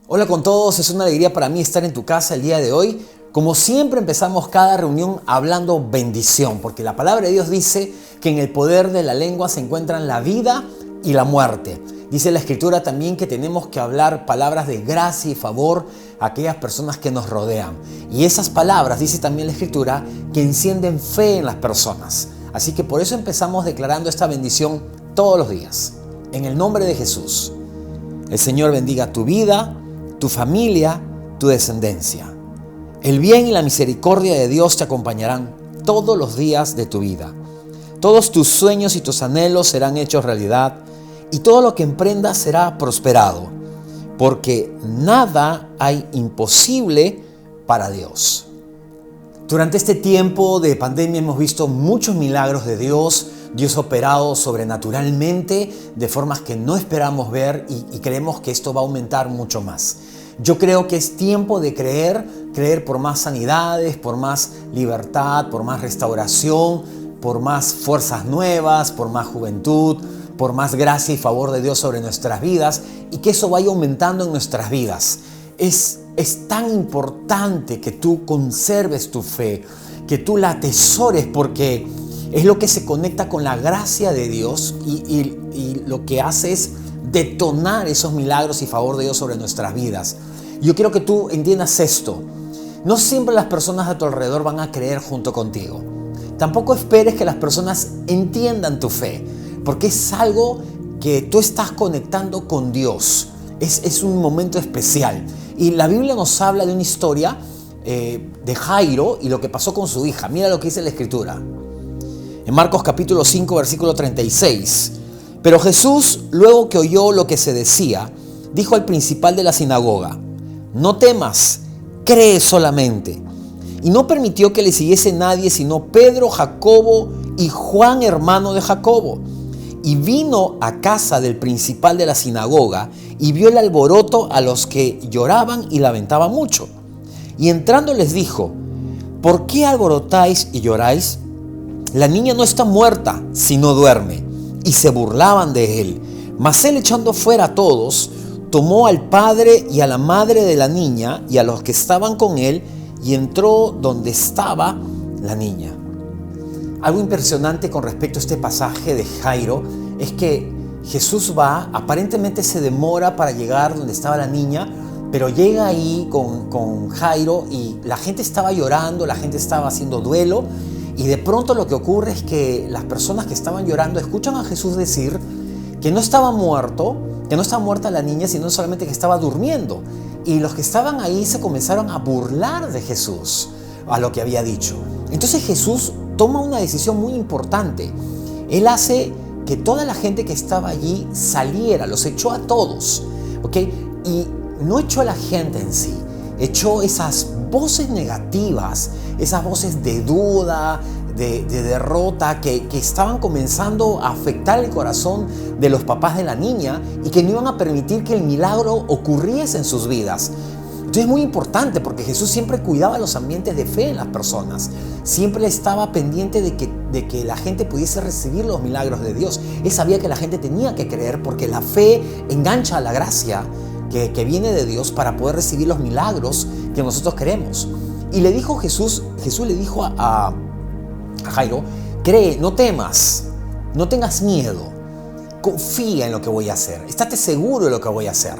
Hola con todos, es una alegría para mí estar en tu casa el día de hoy. Como siempre empezamos cada reunión hablando bendición, porque la palabra de Dios dice que en el poder de la lengua se encuentran la vida y la muerte. Dice la Escritura también que tenemos que hablar palabras de gracia y favor a aquellas personas que nos rodean. Y esas palabras, dice también la Escritura, que encienden fe en las personas. Así que por eso empezamos declarando esta bendición todos los días. En el nombre de Jesús, el Señor bendiga tu vida, tu familia, tu descendencia. El bien y la misericordia de Dios te acompañarán todos los días de tu vida. Todos tus sueños y tus anhelos serán hechos realidad y todo lo que emprendas será prosperado, porque nada hay imposible para Dios. Durante este tiempo de pandemia hemos visto muchos milagros de Dios. Dios ha operado sobrenaturalmente de formas que no esperamos ver y creemos que esto va a aumentar mucho más. Yo creo que es tiempo de creer por más sanidades, por más libertad, por más restauración, por más fuerzas nuevas, por más juventud, por más gracia y favor de Dios sobre nuestras vidas y que eso vaya aumentando en nuestras vidas. Es tan importante que tú conserves tu fe, que tú la atesores porque es lo que se conecta con la gracia de Dios y lo que hace es detonar esos milagros y favor de Dios sobre nuestras vidas. Yo quiero que tú entiendas esto. No siempre las personas a tu alrededor van a creer junto contigo. Tampoco esperes que las personas entiendan tu fe, porque es algo que tú estás conectando con Dios. Es un momento especial. Y la Biblia nos habla de una historia de Jairo y lo que pasó con su hija. Mira lo que dice la Escritura. En Marcos capítulo 5, versículo 36. Pero Jesús, luego que oyó lo que se decía, dijo al principal de la sinagoga: no temas, cree solamente. Y no permitió que le siguiese nadie sino Pedro, Jacobo y Juan, hermano de Jacobo. Y vino a casa del principal de la sinagoga y vio el alboroto a los que lloraban y lamentaban mucho. Y entrando les dijo: ¿por qué alborotáis y lloráis? La niña no está muerta, sino duerme. Y se burlaban de él. Mas él, echando fuera a todos, tomó al padre y a la madre de la niña y a los que estaban con él y entró donde estaba la niña. Algo impresionante con respecto a este pasaje de Jairo es que Jesús va, aparentemente se demora para llegar donde estaba la niña, pero llega ahí con Jairo y la gente estaba llorando, la gente estaba haciendo duelo. Y de pronto lo que ocurre es que las personas que estaban llorando escuchan a Jesús decir que no estaba muerta la niña, sino solamente que estaba durmiendo. Y los que estaban ahí se comenzaron a burlar de Jesús, a lo que había dicho. Entonces Jesús toma una decisión muy importante. Él hace que toda la gente que estaba allí saliera, los echó a todos, ¿ok? Y no echó a la gente en sí, echó esas voces negativas, esas voces de duda, de derrota que estaban comenzando a afectar el corazón de los papás de la niña y que no iban a permitir que el milagro ocurriese en sus vidas. Entonces es muy importante porque Jesús siempre cuidaba los ambientes de fe en las personas. Siempre estaba pendiente de que la gente pudiese recibir los milagros de Dios. Él sabía que la gente tenía que creer porque la fe engancha a la gracia que viene de Dios para poder recibir los milagros que nosotros queremos. Y le dijo Jesús le dijo a Jairo: cree, no temas, no tengas miedo, confía en lo que voy a hacer, estate seguro de lo que voy a hacer.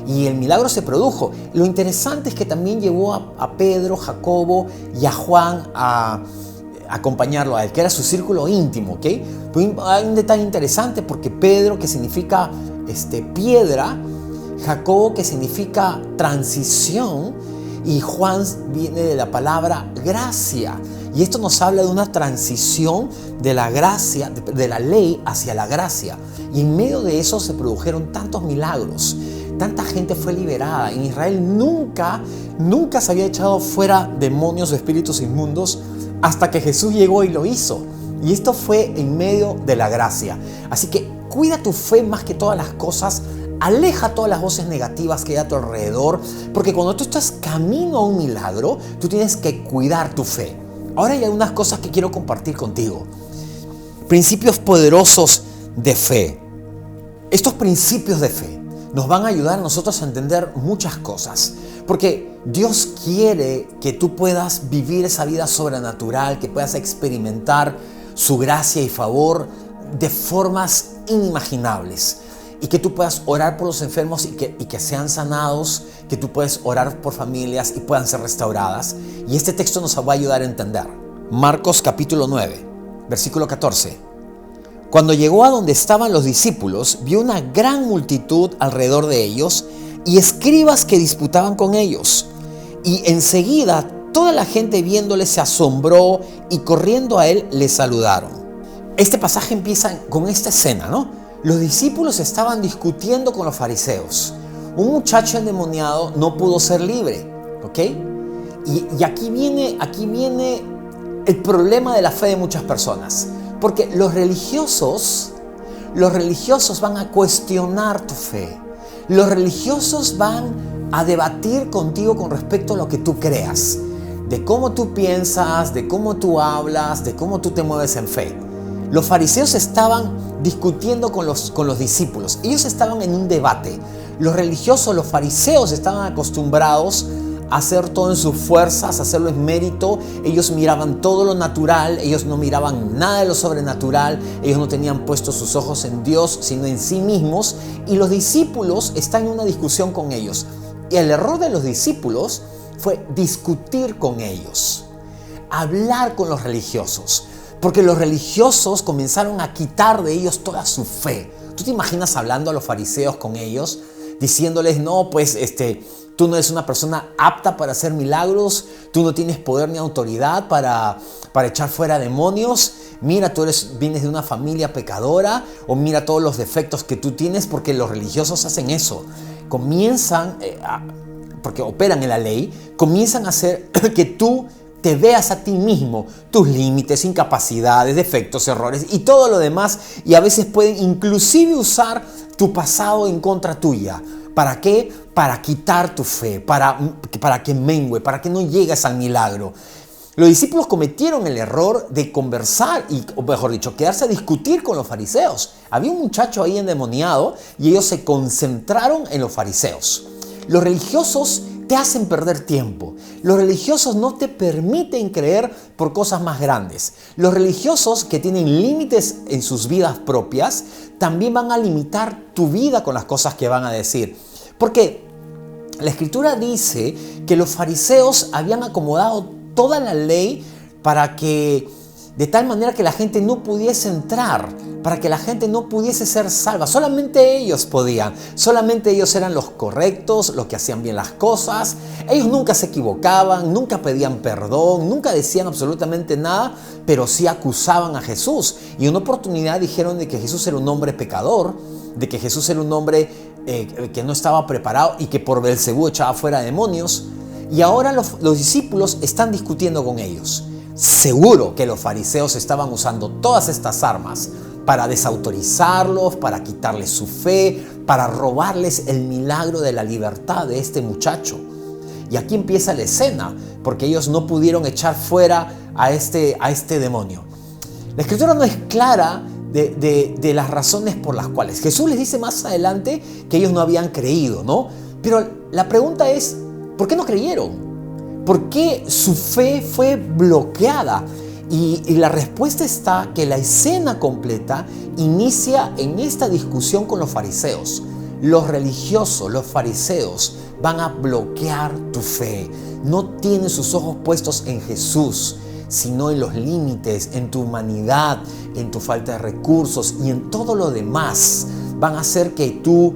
Y el milagro se produjo. Lo interesante es que también llevó a Pedro, Jacobo y a Juan a acompañarlo a él, que era su círculo íntimo, ¿ok? Pero hay un detalle interesante porque Pedro, que significa piedra, Jacobo, que significa transición, y Juan viene de la palabra gracia. Y esto nos habla de una transición de la gracia, de la ley hacia la gracia. Y en medio de eso se produjeron tantos milagros. Tanta gente fue liberada. En Israel nunca se había echado fuera demonios o espíritus inmundos hasta que Jesús llegó y lo hizo. Y esto fue en medio de la gracia. Así que cuida tu fe más que todas las cosas. Aleja todas las voces negativas que hay a tu alrededor, porque cuando tú estás camino a un milagro, tú tienes que cuidar tu fe. Ahora hay algunas cosas que quiero compartir contigo. Principios poderosos de fe. Estos principios de fe nos van a ayudar a nosotros a entender muchas cosas. Porque Dios quiere que tú puedas vivir esa vida sobrenatural, que puedas experimentar su gracia y favor de formas inimaginables. Y que tú puedas orar por los enfermos y que sean sanados, que tú puedas orar por familias y puedan ser restauradas. Y este texto nos va a ayudar a entender. Marcos capítulo 9, versículo 14. Cuando llegó a donde estaban los discípulos, vio una gran multitud alrededor de ellos y escribas que disputaban con ellos. Y enseguida toda la gente viéndole se asombró y corriendo a él le saludaron. Este pasaje empieza con esta escena, ¿no? Los discípulos estaban discutiendo con los fariseos. Un muchacho endemoniado no pudo ser libre, ¿ok? Y aquí viene el problema de la fe de muchas personas. Porque los religiosos van a cuestionar tu fe. Los religiosos van a debatir contigo con respecto a lo que tú creas. De cómo tú piensas, de cómo tú hablas, de cómo tú te mueves en fe. Los fariseos estaban discutiendo con los discípulos. Ellos estaban en un debate. Los religiosos, los fariseos estaban acostumbrados a hacer todo en sus fuerzas, a hacerlo en mérito. Ellos miraban todo lo natural, ellos no miraban nada de lo sobrenatural. Ellos no tenían puestos sus ojos en Dios, sino en sí mismos. Y los discípulos están en una discusión con ellos. Y el error de los discípulos fue discutir con ellos, hablar con los religiosos. Porque los religiosos comenzaron a quitar de ellos toda su fe. ¿Tú te imaginas hablando a los fariseos con ellos? Diciéndoles, no, pues tú no eres una persona apta para hacer milagros. Tú no tienes poder ni autoridad para echar fuera demonios. Mira, vienes de una familia pecadora. O mira todos los defectos que tú tienes. Porque los religiosos hacen eso. Comienzan, porque operan en la ley, comienzan a hacer que tú te veas a ti mismo, tus límites, incapacidades, defectos, errores y todo lo demás. Y a veces pueden inclusive usar tu pasado en contra tuya. ¿Para qué? Para quitar tu fe, para que mengue, para que no llegues al milagro. Los discípulos cometieron el error de conversar, o mejor dicho, quedarse a discutir con los fariseos. Había un muchacho ahí endemoniado y ellos se concentraron en los fariseos. Los religiosos te hacen perder tiempo. Los religiosos no te permiten creer por cosas más grandes. Los religiosos que tienen límites en sus vidas propias también van a limitar tu vida con las cosas que van a decir. Porque la Escritura dice que los fariseos habían acomodado toda la ley para que de tal manera que la gente no pudiese entrar, para que la gente no pudiese ser salva. Solamente ellos podían, solamente ellos eran los correctos, los que hacían bien las cosas. Ellos nunca se equivocaban, nunca pedían perdón, nunca decían absolutamente nada, pero sí acusaban a Jesús. Y en una oportunidad dijeron de que Jesús era un hombre pecador, de que Jesús era un hombre que no estaba preparado y que por Beelzebú echaba fuera demonios. Y ahora los discípulos están discutiendo con ellos. Seguro que los fariseos estaban usando todas estas armas para desautorizarlos, para quitarles su fe, para robarles el milagro de la libertad de este muchacho. Y aquí empieza la escena, porque ellos no pudieron echar fuera a este demonio. La Escritura no es clara de las razones por las cuales. Jesús les dice más adelante que ellos no habían creído, ¿no? Pero la pregunta es, ¿por qué no creyeron? ¿Por qué su fe fue bloqueada? Y la respuesta está que la escena completa inicia en esta discusión con los fariseos. Los religiosos, los fariseos, van a bloquear tu fe. No tienen sus ojos puestos en Jesús, sino en los límites, en tu humanidad, en tu falta de recursos y en todo lo demás. Van a hacer que tú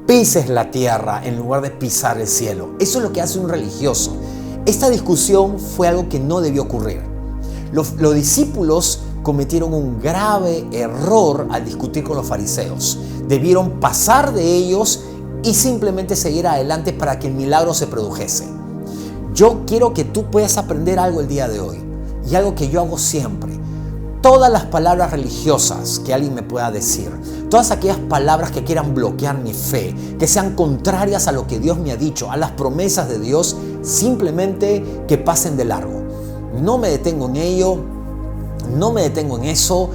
pises la tierra en lugar de pisar el cielo. Eso es lo que hace un religioso. Esta discusión fue algo que no debió ocurrir. Los discípulos cometieron un grave error al discutir con los fariseos. Debieron pasar de ellos y simplemente seguir adelante para que el milagro se produjese. Yo quiero que tú puedas aprender algo el día de hoy, y algo que yo hago siempre. Todas las palabras religiosas que alguien me pueda decir, todas aquellas palabras que quieran bloquear mi fe, que sean contrarias a lo que Dios me ha dicho, a las promesas de Dios, simplemente que pasen de largo. No me detengo en ello, no me detengo en eso,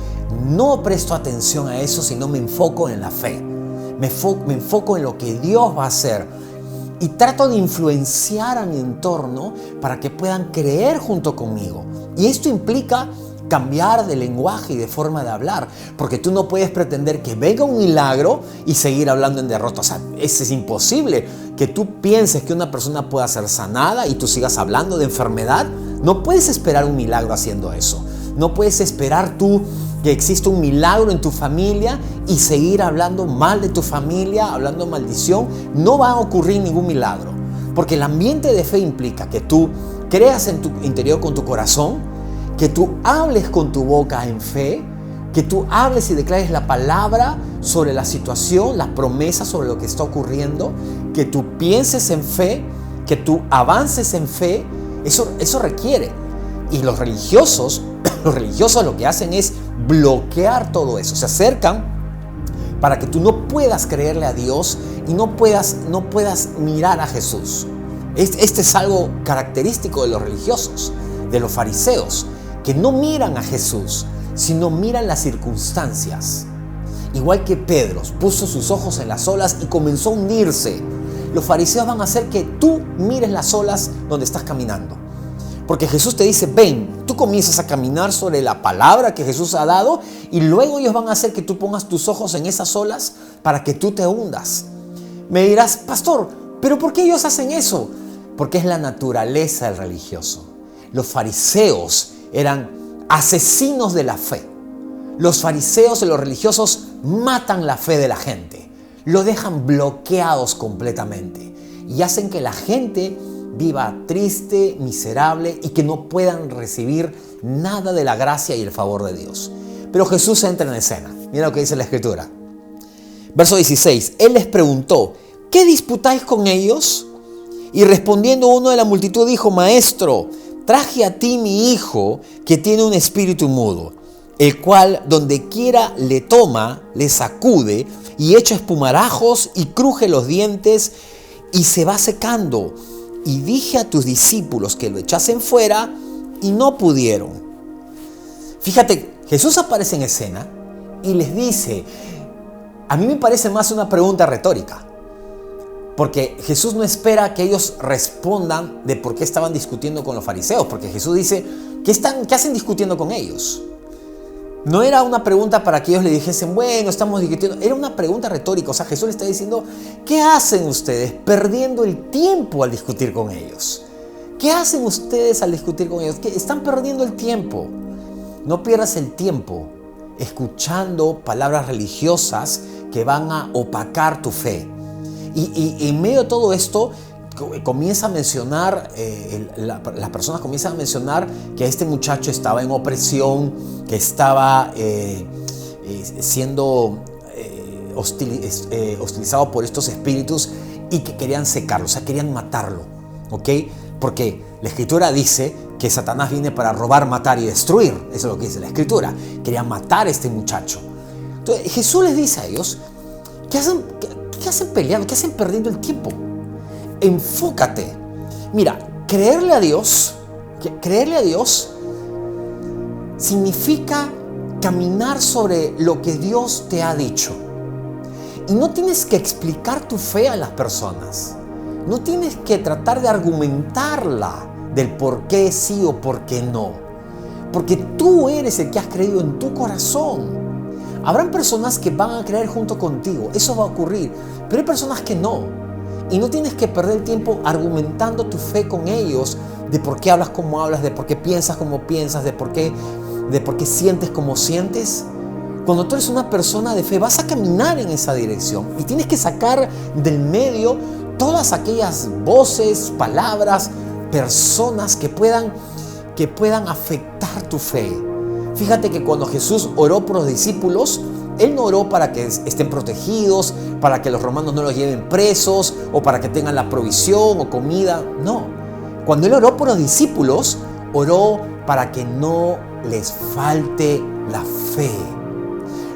no presto atención a eso, sino me enfoco en la fe. me enfoco en lo que Dios va a hacer y trato de influenciar a mi entorno para que puedan creer junto conmigo. Y esto implica cambiar de lenguaje y de forma de hablar, porque tú no puedes pretender que venga un milagro y seguir hablando en derrota. O sea, es imposible que tú pienses que una persona pueda ser sanada y tú sigas hablando de enfermedad. No puedes esperar un milagro haciendo eso. No puedes esperar tú que exista un milagro en tu familia y seguir hablando mal de tu familia, hablando maldición. No va a ocurrir ningún milagro, porque el ambiente de fe implica que tú creas en tu interior con tu corazón, que tú hables con tu boca en fe, que tú hables y declares la palabra sobre la situación, las promesas sobre lo que está ocurriendo, que tú pienses en fe, que tú avances en fe. Eso requiere. Y los religiosos lo que hacen es bloquear todo eso. Se acercan para que tú no puedas creerle a Dios y no puedas mirar a Jesús. Este es algo característico de los religiosos, de los fariseos, que no miran a Jesús, sino miran las circunstancias. Igual que Pedro puso sus ojos en las olas y comenzó a hundirse. Los fariseos van a hacer que tú mires las olas donde estás caminando. Porque Jesús te dice, ven, tú comienzas a caminar sobre la palabra que Jesús ha dado y luego ellos van a hacer que tú pongas tus ojos en esas olas para que tú te hundas. Me dirás, pastor, ¿pero por qué ellos hacen eso? Porque es la naturaleza del religioso. Los fariseos eran asesinos de la fe. Los fariseos y los religiosos matan la fe de la gente. Lo dejan bloqueados completamente y hacen que la gente viva triste, miserable y que no puedan recibir nada de la gracia y el favor de Dios. Pero Jesús entra en escena. Mira lo que dice la Escritura. Verso 16. Él les preguntó, ¿qué disputáis con ellos? Y respondiendo uno de la multitud dijo, Maestro, traje a ti mi hijo que tiene un espíritu mudo, el cual donde quiera le toma, le sacude y echa espumarajos y cruje los dientes y se va secando. Y dije a tus discípulos que lo echasen fuera y no pudieron. Fíjate, Jesús aparece en escena y les dice, a mí me parece más una pregunta retórica, porque Jesús no espera que ellos respondan de por qué estaban discutiendo con los fariseos, porque Jesús dice, ¿qué hacen discutiendo con ellos? No era una pregunta para que ellos le dijesen, bueno, estamos discutiendo. Era una pregunta retórica. O sea, Jesús le está diciendo, ¿qué hacen ustedes perdiendo el tiempo al discutir con ellos? ¿Qué hacen ustedes al discutir con ellos? ¿Qué? Están perdiendo el tiempo. No pierdas el tiempo escuchando palabras religiosas que van a opacar tu fe. Y en medio de todo esto, comienza a mencionar, las personas comienzan a mencionar que este muchacho estaba en opresión, que estaba siendo hostilizado por estos espíritus y que querían secarlo, o sea, querían matarlo, ¿ok? Porque la Escritura dice que Satanás viene para robar, matar y destruir. Eso es lo que dice la Escritura. Querían matar a este muchacho. Entonces Jesús les dice a ellos, ¿qué hacen peleando? ¿Qué hacen perdiendo el tiempo? Enfócate. Mira, creerle a Dios significa caminar sobre lo que Dios te ha dicho. Y no tienes que explicar tu fe a las personas. No tienes que tratar de argumentarla del por qué sí o por qué no. Porque tú eres el que has creído en tu corazón. Habrán personas que van a creer junto contigo. Eso va a ocurrir. Pero hay personas que no. Y no tienes que perder el tiempo argumentando tu fe con ellos, de por qué hablas como hablas, de por qué piensas como piensas, de por qué sientes como sientes. Cuando tú eres una persona de fe, vas a caminar en esa dirección y tienes que sacar del medio todas aquellas voces, palabras, personas que puedan afectar tu fe. Fíjate que cuando Jesús oró por los discípulos, Él no oró para que estén protegidos, para que los romanos no los lleven presos o para que tengan la provisión o comida. No. Cuando Él oró por los discípulos, oró para que no les falte la fe.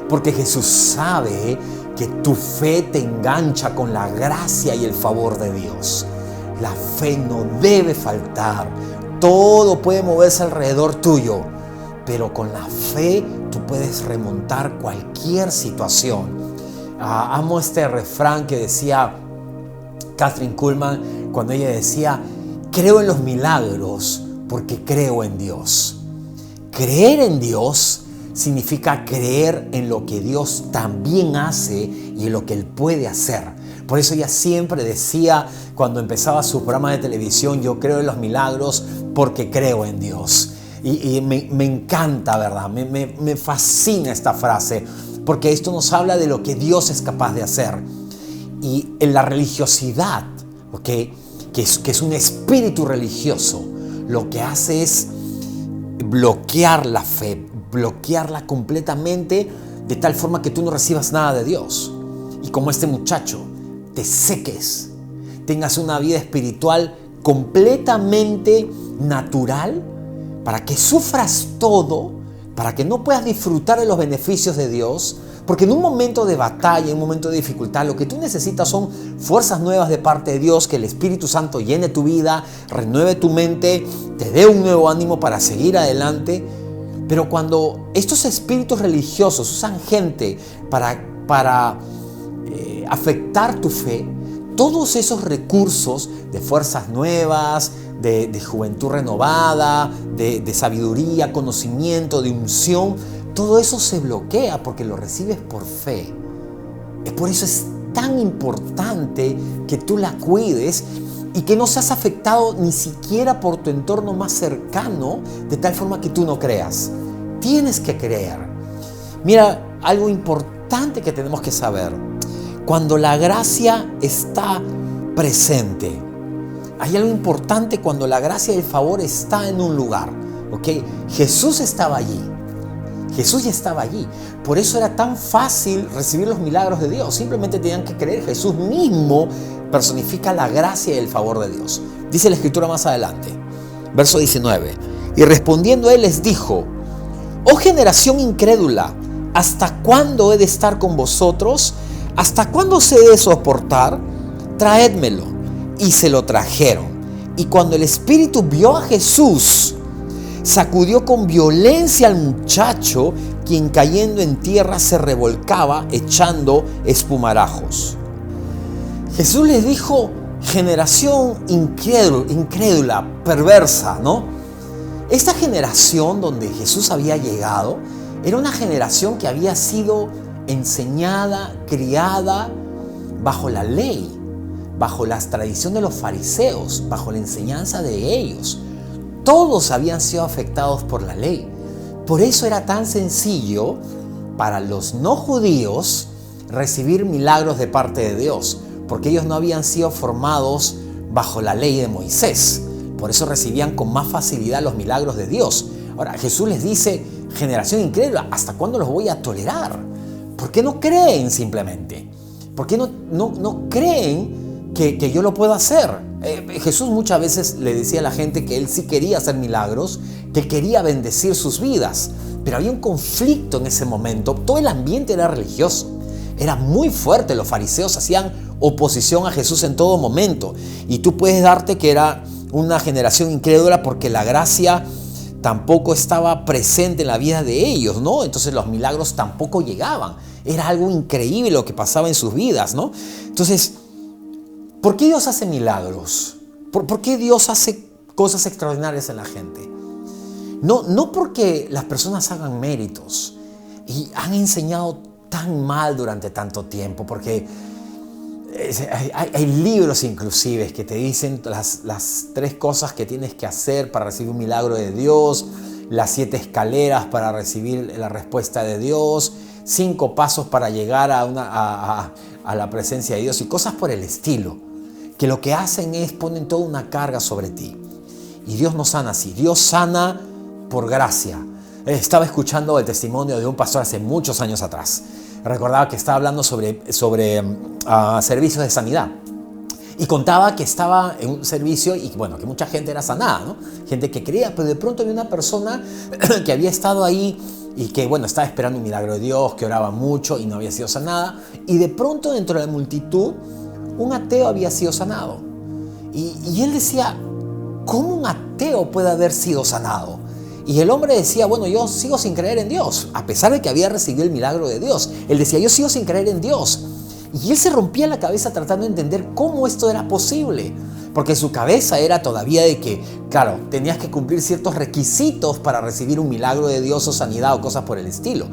Porque Jesús sabe que tu fe te engancha con la gracia y el favor de Dios. La fe no debe faltar. Todo puede moverse alrededor tuyo, pero con la fe tú puedes remontar cualquier situación. Amo este refrán que decía Kathryn Kuhlman cuando ella decía: creo en los milagros porque creo en Dios. Creer en Dios significa creer en lo que Dios también hace y en lo que Él puede hacer. Por eso ella siempre decía cuando empezaba su programa de televisión: yo creo en los milagros porque creo en Dios. Y me encanta, ¿verdad? Me fascina esta frase, porque esto nos habla de lo que Dios es capaz de hacer. Y en la religiosidad, ¿okay?, que es un espíritu religioso, lo que hace es bloquear la fe, bloquearla completamente, de tal forma que tú no recibas nada de Dios. Y como este muchacho, te seques, tengas una vida espiritual completamente natural, para que sufras todo, para que no puedas disfrutar de los beneficios de Dios, porque en un momento de batalla, en un momento de dificultad, lo que tú necesitas son fuerzas nuevas de parte de Dios, que el Espíritu Santo llene tu vida, renueve tu mente, te dé un nuevo ánimo para seguir adelante. Pero cuando estos espíritus religiosos usan gente para afectar tu fe, todos esos recursos de fuerzas nuevas, de juventud renovada, de sabiduría, conocimiento, de unción, todo eso se bloquea porque lo recibes por fe. Por eso es tan importante que tú la cuides y que no seas afectado ni siquiera por tu entorno más cercano, de tal forma que tú no creas. Tienes que creer. Mira, algo importante que tenemos que saber: cuando la gracia está presente, hay algo importante cuando la gracia y el favor está en un lugar, ¿ok? Jesús estaba allí. Jesús ya estaba allí. Por eso era tan fácil recibir los milagros de Dios. Simplemente tenían que creer. Jesús mismo personifica la gracia y el favor de Dios. Dice la Escritura más adelante, verso 19. Y respondiendo él les dijo: oh generación incrédula, ¿hasta cuándo he de estar con vosotros? ¿Hasta cuándo se he de soportar? Traédmelo. Y se lo trajeron. Y cuando el espíritu vio a Jesús, sacudió con violencia al muchacho, quien cayendo en tierra se revolcaba echando espumarajos. Jesús les dijo: generación incrédula, perversa, ¿no? Esta generación donde Jesús había llegado era una generación que había sido enseñada, criada bajo la ley, bajo la tradición de los fariseos, bajo la enseñanza de ellos. Todos habían sido afectados por la ley. Por eso era tan sencillo para los no judíos recibir milagros de parte de Dios, porque ellos no habían sido formados bajo la ley de Moisés. Por eso recibían con más facilidad los milagros de Dios. Ahora Jesús les dice: generación incrédula, ¿hasta cuándo los voy a tolerar? ¿Por qué no creen simplemente? ¿Por qué no creen que yo lo puedo hacer? Jesús muchas veces le decía a la gente que él sí quería hacer milagros, que quería bendecir sus vidas, pero había un conflicto en ese momento. Todo el ambiente era religioso, era muy fuerte. Los fariseos hacían oposición a Jesús en todo momento, y tú puedes darte que era una generación incrédula porque la gracia tampoco estaba presente en la vida de ellos, ¿no? Entonces los milagros tampoco llegaban. Era algo increíble lo que pasaba en sus vidas, ¿no? Entonces, ¿por qué Dios hace milagros? ¿Por qué Dios hace cosas extraordinarias en la gente? No porque las personas hagan méritos y han enseñado tan mal durante tanto tiempo, porque hay libros inclusive que te dicen las 3 cosas que tienes que hacer para recibir un milagro de Dios, las 7 escaleras para recibir la respuesta de Dios, 5 pasos para llegar a la presencia de Dios y cosas por el estilo, que lo que hacen es ponen toda una carga sobre ti. Y Dios no sana así. Dios sana por gracia. Estaba escuchando el testimonio de un pastor hace muchos años atrás. Recordaba que estaba hablando sobre servicios de sanidad. Y contaba que estaba en un servicio y bueno, que mucha gente era sanada, ¿no? Gente que creía, pero de pronto había una persona que había estado ahí y que bueno, estaba esperando un milagro de Dios, que oraba mucho y no había sido sanada. Y de pronto dentro de la multitud, un ateo había sido sanado. Y él decía: ¿cómo un ateo puede haber sido sanado? Y el hombre decía, bueno, yo sigo sin creer en Dios, a pesar de que había recibido el milagro de Dios. Él decía, yo sigo sin creer en Dios. Y él se rompía la cabeza tratando de entender cómo esto era posible. Porque su cabeza era todavía de que, claro, tenías que cumplir ciertos requisitos para recibir un milagro de Dios o sanidad o cosas por el estilo.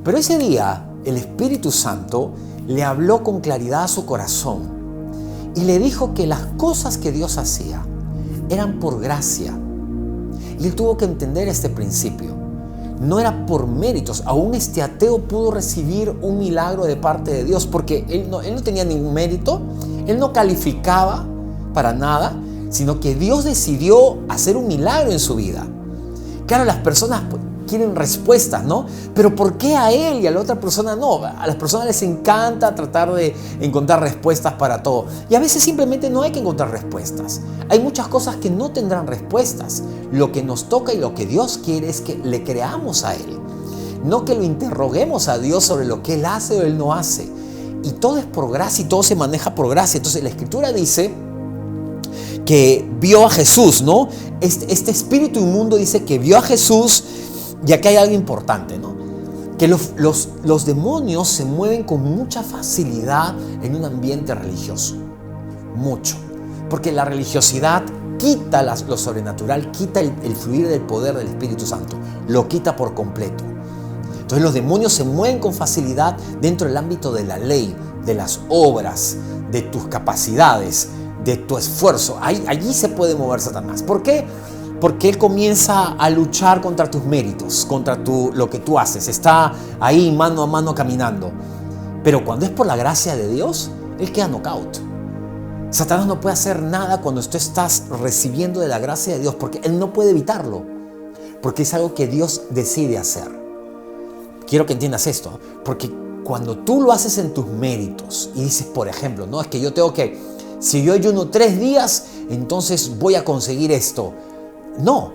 Pero ese día, el Espíritu Santo le habló con claridad a su corazón y le dijo que las cosas que Dios hacía eran por gracia. Y él tuvo que entender este principio. No era por méritos. Aún este ateo pudo recibir un milagro de parte de Dios porque él no tenía ningún mérito, él no calificaba para nada, sino que Dios decidió hacer un milagro en su vida. Claro, las personas quieren respuestas, ¿no? Pero ¿por qué a él y a la otra persona no? A las personas les encanta tratar de encontrar respuestas para todo. Y a veces simplemente no hay que encontrar respuestas. Hay muchas cosas que no tendrán respuestas. Lo que nos toca y lo que Dios quiere es que le creamos a Él. No que lo interroguemos a Dios sobre lo que Él hace o Él no hace. Y todo es por gracia y todo se maneja por gracia. Entonces la Escritura dice que vio a Jesús, ¿no? Este espíritu inmundo dice que vio a Jesús. Y aquí hay algo importante, ¿no? Que los demonios se mueven con mucha facilidad en un ambiente religioso. Mucho. Porque la religiosidad quita lo sobrenatural, quita el fluir del poder del Espíritu Santo. Lo quita por completo. Entonces los demonios se mueven con facilidad dentro del ámbito de la ley, de las obras, de tus capacidades, de tu esfuerzo. Allí se puede mover Satanás. ¿Por qué? Porque él comienza a luchar contra tus méritos, contra lo que tú haces. Está ahí mano a mano caminando. Pero cuando es por la gracia de Dios, él queda knockout. Satanás no puede hacer nada cuando tú estás recibiendo de la gracia de Dios, porque él no puede evitarlo. Porque es algo que Dios decide hacer. Quiero que entiendas esto. Porque cuando tú lo haces en tus méritos y dices, por ejemplo, no, es que yo tengo que, si yo ayuno 3 días, entonces voy a conseguir esto. No,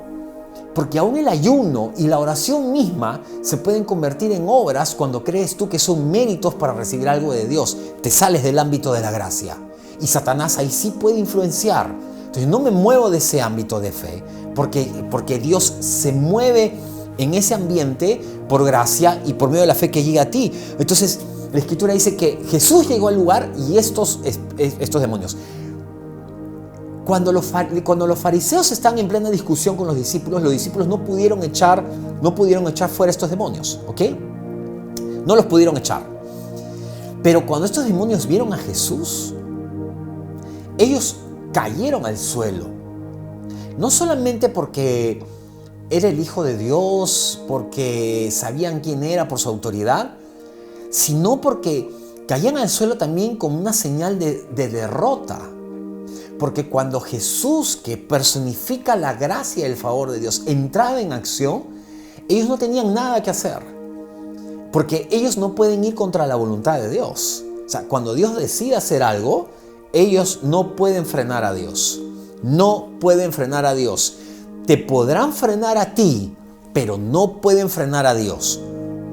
porque aún el ayuno y la oración misma se pueden convertir en obras cuando crees tú que son méritos para recibir algo de Dios. Te sales del ámbito de la gracia y Satanás ahí sí puede influenciar. Entonces no me muevo de ese ámbito de fe porque Dios se mueve en ese ambiente por gracia y por medio de la fe que llega a ti. Entonces la Escritura dice que Jesús llegó al lugar y estos demonios. Cuando los fariseos están en plena discusión con los discípulos no pudieron echar fuera estos demonios, ¿ok? No los pudieron echar. Pero cuando estos demonios vieron a Jesús, ellos cayeron al suelo. No solamente porque era el Hijo de Dios, porque sabían quién era por su autoridad, sino porque caían al suelo también como una señal de derrota. Porque cuando Jesús, que personifica la gracia y el favor de Dios, entraba en acción, ellos no tenían nada que hacer. Porque ellos no pueden ir contra la voluntad de Dios. O sea, cuando Dios decide hacer algo, ellos no pueden frenar a Dios. No pueden frenar a Dios. Te podrán frenar a ti, pero no pueden frenar a Dios.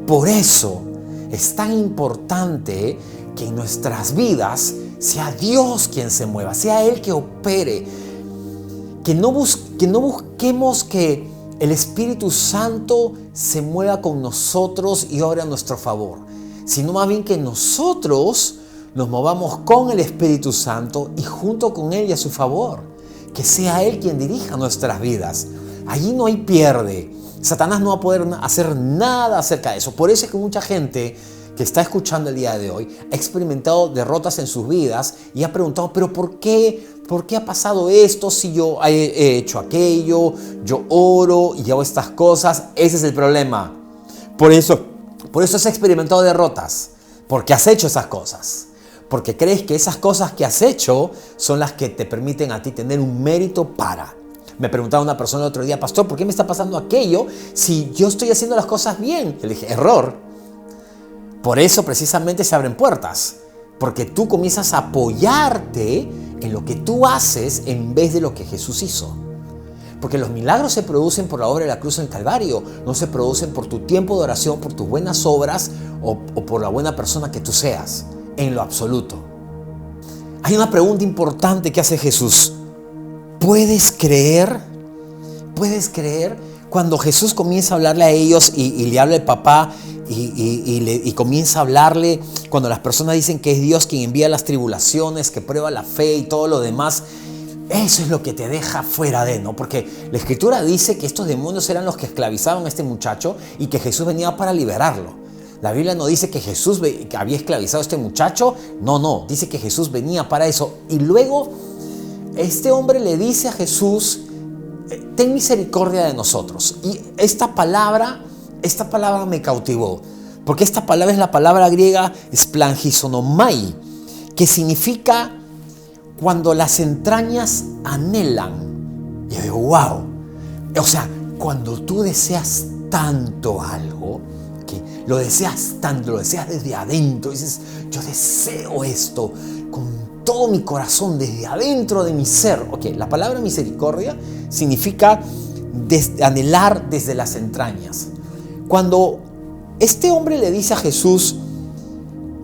Por eso es tan importante que en nuestras vidas sea Dios quien se mueva, sea Él que opere, que no busquemos que el Espíritu Santo se mueva con nosotros y obre a nuestro favor, sino más bien que nosotros nos movamos con el Espíritu Santo y junto con Él y a su favor, que sea Él quien dirija nuestras vidas. Allí no hay pierde. Satanás no va a poder hacer nada acerca de eso. Por eso es que mucha gente que está escuchando el día de hoy ha experimentado derrotas en sus vidas y ha preguntado, pero ¿por qué ha pasado esto si yo he hecho aquello, yo oro y hago estas cosas? Ese es el problema. Por eso has experimentado derrotas, porque has hecho esas cosas. Porque crees que esas cosas que has hecho son las que te permiten a ti tener un mérito para. Me preguntaba una persona el otro día, pastor, ¿por qué me está pasando aquello si yo estoy haciendo las cosas bien? Yo le dije, error. Por eso precisamente se abren puertas, porque tú comienzas a apoyarte en lo que tú haces en vez de lo que Jesús hizo. Porque los milagros se producen por la obra de la cruz en Calvario, no se producen por tu tiempo de oración, por tus buenas obras o por la buena persona que tú seas, en lo absoluto. Hay una pregunta importante que hace Jesús. ¿Puedes creer? ¿Puedes creer? cuando Jesús comienza a hablarle a ellos y le habla el papá y comienza a hablarle, cuando las personas dicen que es Dios quien envía las tribulaciones, que prueba la fe y todo lo demás, eso es lo que te deja fuera de, ¿no? Porque la Escritura dice que estos demonios eran los que esclavizaban a este muchacho y que Jesús venía para liberarlo. La Biblia no dice que Jesús había esclavizado a este muchacho, no, dice que Jesús venía para eso. Y luego este hombre le dice a Jesús: ten misericordia de nosotros. Y esta palabra me cautivó, porque esta palabra es la palabra griega splangizonomai, que significa cuando las entrañas anhelan. Y yo digo, wow. O sea, cuando tú deseas tanto algo, que lo deseas tanto, lo deseas desde adentro, dices, yo deseo esto con todo mi corazón, desde adentro de mi ser. Ok, la palabra misericordia significa anhelar desde las entrañas. Cuando este hombre le dice a Jesús: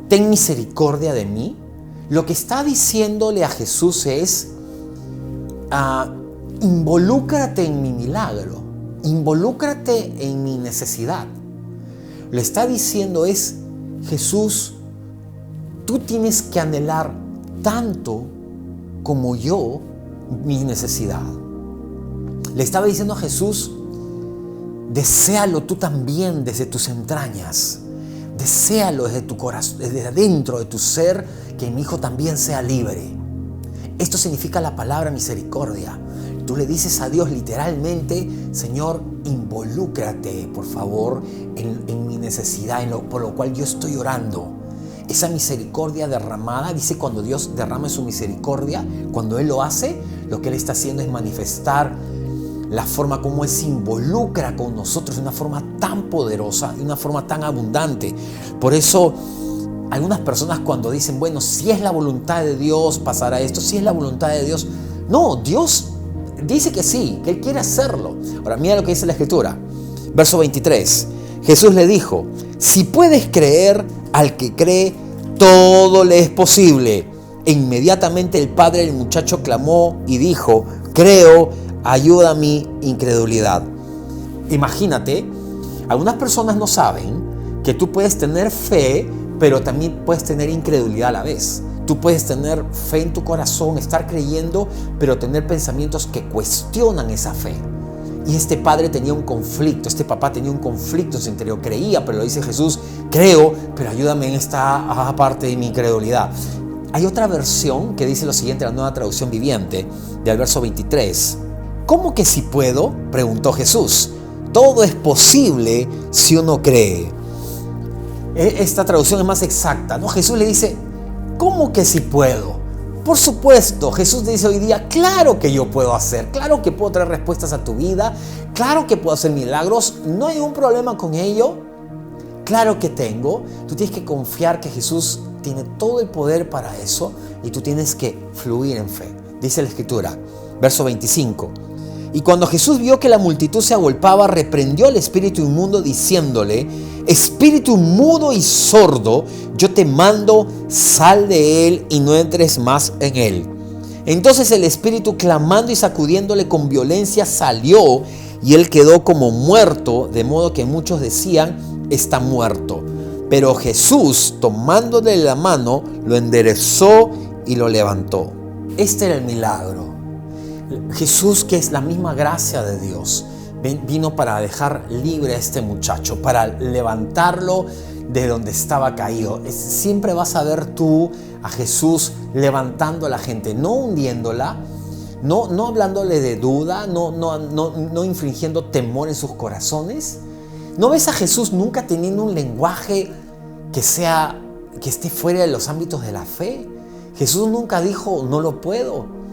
ten misericordia de mí, lo que está diciéndole a Jesús es: involúcrate en mi milagro, involúcrate en mi necesidad. Lo está diciendo es: Jesús, tú tienes que anhelar tanto como yo mi necesidad. Le estaba diciendo a Jesús: deséalo tú también desde tus entrañas. Deséalo desde tu corazón, desde adentro de tu ser, que mi hijo también sea libre. Esto significa la palabra misericordia. Tú le dices a Dios literalmente: Señor, involúcrate, por favor, en mi necesidad, por lo cual yo estoy orando. Esa misericordia derramada, dice, cuando Dios derrama su misericordia, cuando Él lo hace, lo que Él está haciendo es manifestar la forma como Él se involucra con nosotros de una forma tan poderosa, de una forma tan abundante. Por eso algunas personas, cuando dicen, bueno, si es la voluntad de Dios pasará esto, si es la voluntad de Dios, no, Dios dice que sí, que Él quiere hacerlo. Ahora mira lo que dice la Escritura, verso 23. Jesús le dijo: si puedes creer, al que cree todo le es posible. E inmediatamente el padre del muchacho clamó y dijo: creo, ayuda a mi incredulidad. Imagínate, algunas personas no saben que tú puedes tener fe, pero también puedes tener incredulidad a la vez. Tú puedes tener fe en tu corazón, estar creyendo, pero tener pensamientos que cuestionan esa fe. Y este padre tenía un conflicto, este papá tenía un conflicto en su interior. Creía, pero lo dice Jesús: creo, pero ayúdame en esta parte de mi incredulidad. Hay otra versión que dice lo siguiente, la Nueva Traducción Viviente, del verso 23. ¿Cómo que si puedo?, preguntó Jesús. Todo es posible si uno cree. Esta traducción es más exacta, ¿no? Jesús le dice: ¿cómo que si puedo? Por supuesto, Jesús dice hoy día: claro que yo puedo hacer, claro que puedo traer respuestas a tu vida, claro que puedo hacer milagros, no hay ningún problema con ello, claro que tengo. Tú tienes que confiar que Jesús tiene todo el poder para eso y tú tienes que fluir en fe. Dice la Escritura, verso 25. Y cuando Jesús vio que la multitud se agolpaba, reprendió al espíritu inmundo diciéndole: espíritu mudo y sordo, yo te mando, sal de él y no entres más en él. Entonces el espíritu, clamando y sacudiéndole con violencia, salió y él quedó como muerto, de modo que muchos decían: está muerto. Pero Jesús, tomándole la mano, lo enderezó y lo levantó. Este era el milagro. Jesús, que es la misma gracia de Dios, vino para dejar libre a este muchacho, para levantarlo de donde estaba caído. Siempre vas a ver tú a Jesús levantando a la gente, no hundiéndola, no hablándole de duda, no infringiendo temor en sus corazones. ¿No ves a Jesús nunca teniendo un lenguaje que esté fuera de los ámbitos de la fe? Jesús nunca dijo: no lo puedo.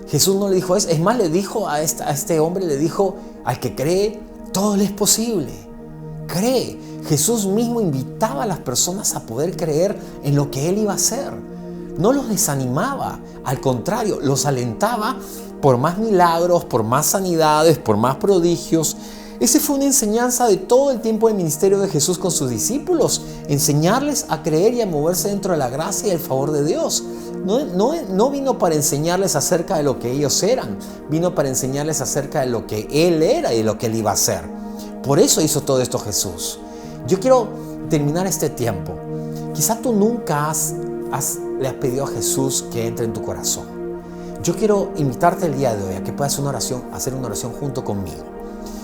Jesús no le dijo eso. Es más, le dijo a este hombre, le dijo: al que cree, todo le es posible. Cree. Jesús mismo invitaba a las personas a poder creer en lo que Él iba a hacer. No los desanimaba, al contrario, los alentaba por más milagros, por más sanidades, por más prodigios. Esa fue una enseñanza de todo el tiempo del ministerio de Jesús con sus discípulos, enseñarles a creer y a moverse dentro de la gracia y el favor de Dios. no vino para enseñarles acerca de lo que ellos eran, vino para enseñarles acerca de lo que Él era y de lo que Él iba a hacer. Por eso hizo todo esto Jesús. Yo quiero terminar este tiempo. Quizá tú nunca le has pedido a Jesús que entre en tu corazón. Yo quiero invitarte el día de hoy a que puedas hacer una oración junto conmigo.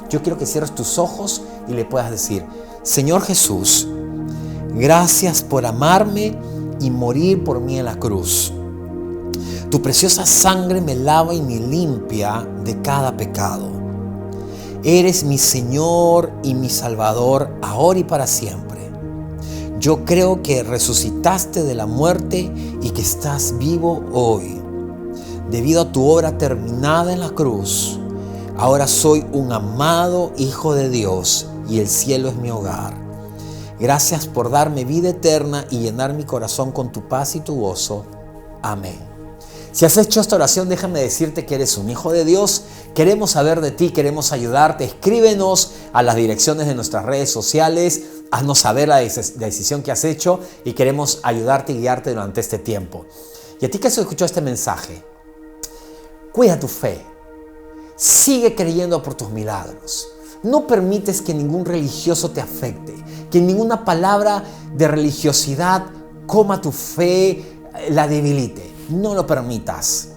Yo quiero que cierres tus ojos y le puedas decir: Señor Jesús, gracias por amarme y morir por mí en la cruz. Tu preciosa sangre me lava y me limpia de cada pecado. Eres mi Señor y mi Salvador ahora y para siempre. Yo creo que resucitaste de la muerte y que estás vivo hoy. Debido a tu obra terminada en la cruz, ahora soy un amado hijo de Dios y el cielo es mi hogar. Gracias por darme vida eterna y llenar mi corazón con tu paz y tu gozo. Amén. Si has hecho esta oración, déjame decirte que eres un hijo de Dios. Queremos saber de ti, queremos ayudarte. Escríbenos a las direcciones de nuestras redes sociales. Haznos saber la decisión que has hecho y queremos ayudarte y guiarte durante este tiempo. Y a ti que has escuchado este mensaje, cuida tu fe. Sigue creyendo por tus milagros. No permites que ningún religioso te afecte, que ninguna palabra de religiosidad coma tu fe, la debilite. No lo permitas.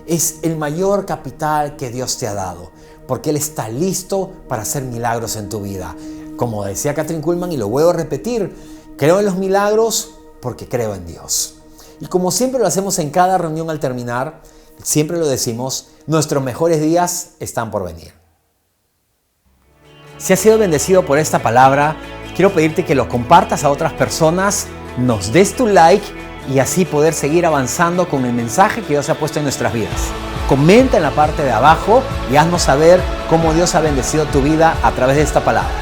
Es el mayor capital que Dios te ha dado, porque Él está listo para hacer milagros en tu vida. Como decía Kathryn Kuhlman, y lo vuelvo a repetir, creo en los milagros porque creo en Dios. Y como siempre lo hacemos en cada reunión al terminar, siempre lo decimos, nuestros mejores días están por venir. Si has sido bendecido por esta palabra, quiero pedirte que lo compartas a otras personas, nos des tu like y así poder seguir avanzando con el mensaje que Dios ha puesto en nuestras vidas. Comenta en la parte de abajo y haznos saber cómo Dios ha bendecido tu vida a través de esta palabra.